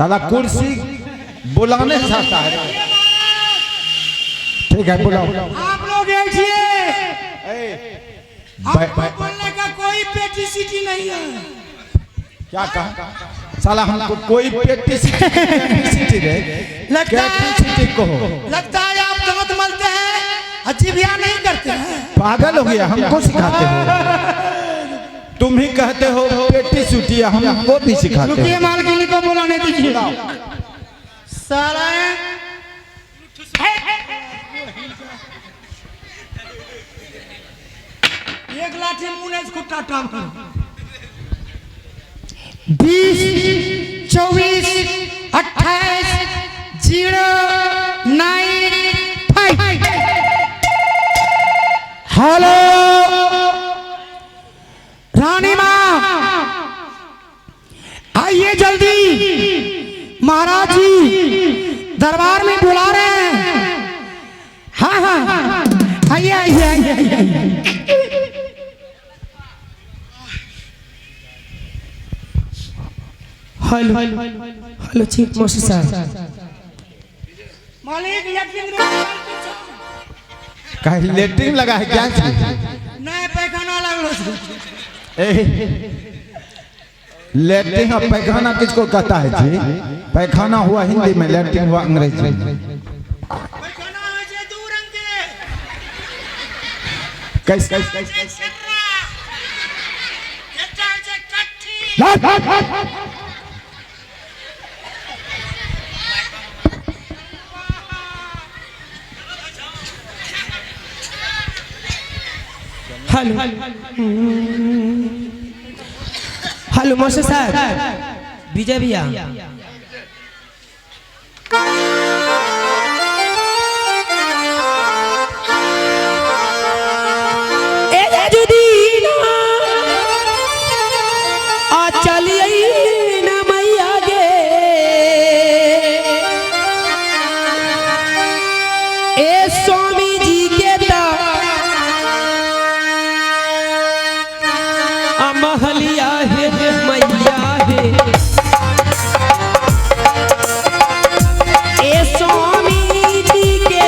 साला कुर्सी बुलाने चाहता है। ठीक है बुलाओ। आप लोग बैठिए। आपको बोलने का कोई पेटिसिटी नहीं है। क्या कहा साला हमको कोई पेटिसिटी दे लगता है आप दांत मलते हैं, अजीबिया नहीं करते हैं। पागल हो गया, हमको सिखाते हो। तुम ही कहते हो पेटिसिटी, हमको भी सिखाते हो। मालकिन को बुलाने दीजिए। साला एक लाठी मुनेज को टाटा 20 24 28 095। हेलो रानी माँ, आइए जल्दी, महाराज जी दरबार में बुला रहे हैं। हाँ हाँ आइए आइए आइए आइए। हेलो हेलो चीफ मोशी साहब। मालिक लेटरिन लगा है क्या? नया पैखाना लगा। लेटरिन और पैखाना किसको कहता है जी? पैखाना हुआ हिंदी में, लेटरिन हुआ अंग्रेजी में। पैखाना है जे दो रंग के। कैसे हेलो हेलो मोशी साहब, विजय भैया। महलिया है मैया है ए स्वामी जी के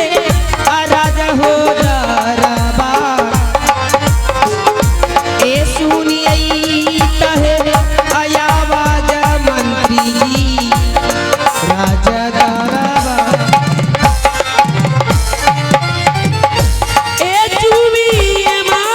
राजा हो रबा ए सुनिए कहे आवाज मंत्री राजा दरबा ए चूमी मां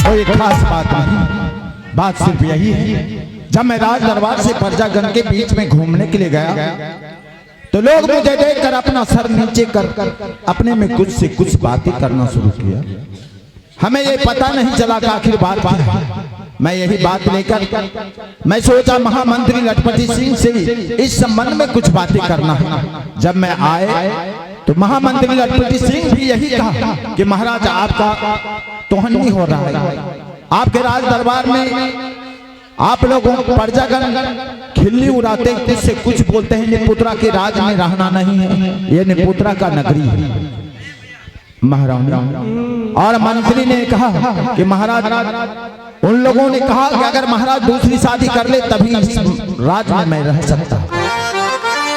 कोई खास बात नहीं, बात सिर्फ यही है जब मैं राज दरबार से प्रजागण के बीच में घूमने के लिए गया तो लोग मुझे देखकर अपना सर नीचे कर अपने में कुछ से कुछ बातें करना शुरू किया। हमें ये पता नहीं चला कि आखिर बात क्या है। मैं यही बात लेकर मैं सोचा महामंत्री लटपति सिंह से इस संबंध में कुछ बातें करना है। जब मैं आए तो महामंत्री लटपति सिंह भी यही कहा कि महाराज आपका तोहनी हो रहा है, आपके राज दरबार में आप लोगों प्रजागण खिल्ली उड़ाते किससे कुछ बोलते हैं निपुत्रा के राज में रहना नहीं है, ये निपुत्रा का नगरी है महारानी। और मंत्री ने कहा कि महाराज, उन लोगों ने कहा कि अगर महाराज दूसरी शादी कर ले तभी इस राज में मैं रह सकता,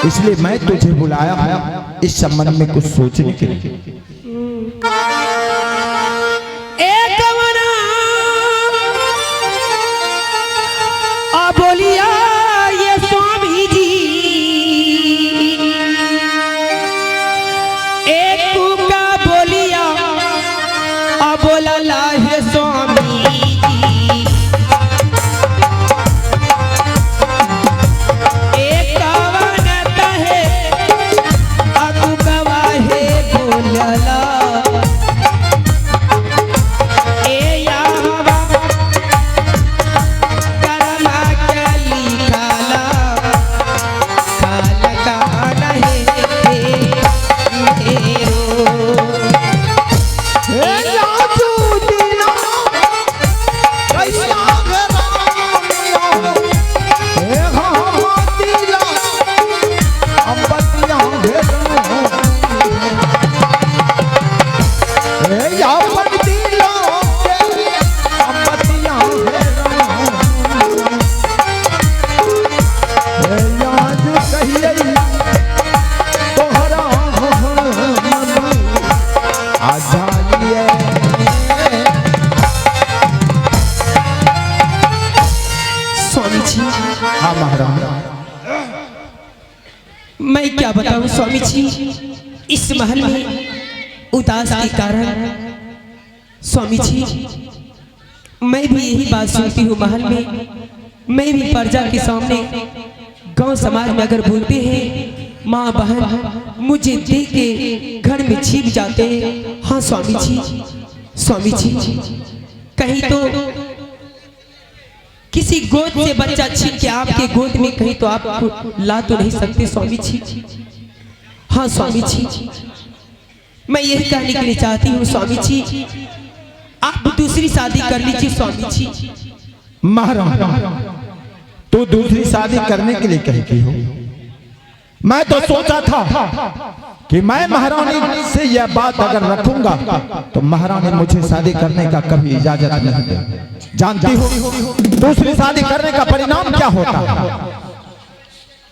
इसलिए मैं तुझे बुलाया इस संबंध में कुछ सोचने के लिए। बोलिया ये स्वामी जी एक का बोलिया बोला है स्वामी जी एक कवनता है अगु गवाहे बोलला मैं क्या बताऊं स्वामी जी, इस महल में उदास के कारण स्वामी जी मैं भी यही बात सुनती हूँ महल में, मैं भी प्रजा के सामने गांव समाज में अगर बोलते हैं माँ बहन मुझे देख के घर में छिप जाते हैं। हाँ स्वामी जी कहीं तो किसी गोद से बच्चा छीन के आपके गोद में कहीं तो आप ला तो नहीं सकते स्वामी जी। हाँ स्वामी जी मैं यही कहने के लिए चाहती हूँ स्वामी जी, आप दूसरी शादी कर लीजिए स्वामी जी। महाराज तू दूसरी शादी करने के लिए कहती हो, मैं तो सोचा था कि मैं महारानी से यह बात अगर रखूंगा तो महारानी मुझे शादी करने का कभी इजाजत नहीं दे। जानती हो दूसरी शादी करने का परिणाम क्या होता है?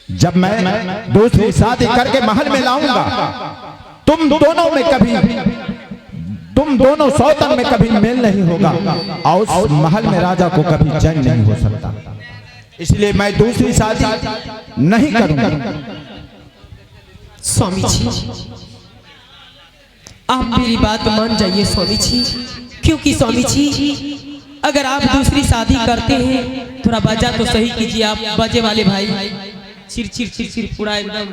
जब मैं दूसरी शादी करके महल में लाऊंगा तुम दोनों सौतन में कभी मेल नहीं होगा और उस महल में राजा को कभी चैन नहीं हो सकता, इसलिए मैं दूसरी शादी नहीं करूंगा। स्वामी जी आप मेरी बात मान जाइए स्वामी जी, क्योंकि स्वामी जी अगर आप दूसरी शादी करते हैं, थोड़ा बजा तो सही कीजिए आप बजे वाले भाई, चिर पूरा एकदम।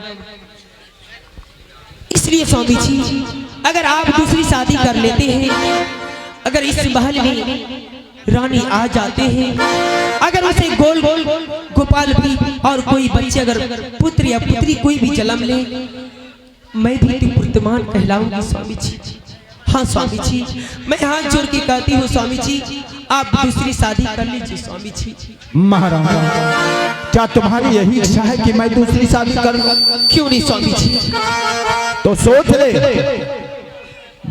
इसलिए स्वामी जी अगर आप दूसरी शादी कर लेते हैं, अगर इस महल में रानी आ जाते हैं, अगर उसे गोल गोपाल भी और कोई बच्चे अगर पुत्र या पुत्री कोई भी जन्म ले, मैं भी पुत्रमान कहलाऊंगी स्वामी जी। हाँ स्वामी जी मैं हाथ जोड़ के कहती हूँ स्वामी जी आप दूसरी शादी कर लीजिए स्वामी जी। महाराज क्या तुम्हारी यही इच्छा है कि मैं दूसरी शादी करूं? क्यों नहीं स्वामी जी, तो सोच ले,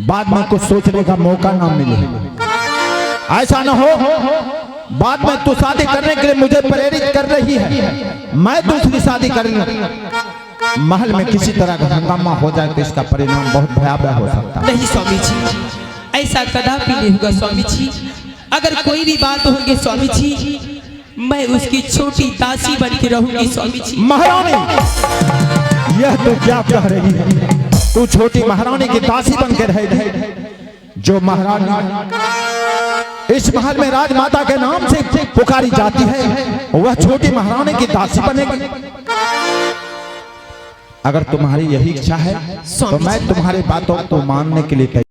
बाद में कुछ सोचने का मौका ना मिले। ऐसा ना हो बाद में तू शादी करने के लिए मुझे प्रेरित कर रही है, मैं दूसरी शादी कर लूं, महल में किसी तरह का हंगामा हो जाए तो इसका परिणाम बहुत भयावह हो सकता है। नहीं स्वामी जी ऐसा कदापि नहीं होगा स्वामी जी, अगर कोई भी बात होगी स्वामी जी मैं उसकी छोटी दासी बन के रहूंगी स्वामी जी। महारानी यह तो क्या कह रही है? तू छोटी महारानी की दासी बन के रहेगी? जो महारानी इस महल में राजमाता के नाम से पुकारी जाती है वह छोटी महारानी की दासी बनेगी? अगर तुम्हारी यही इच्छा है तो मैं तुम्हारी बातों को मानने के लिए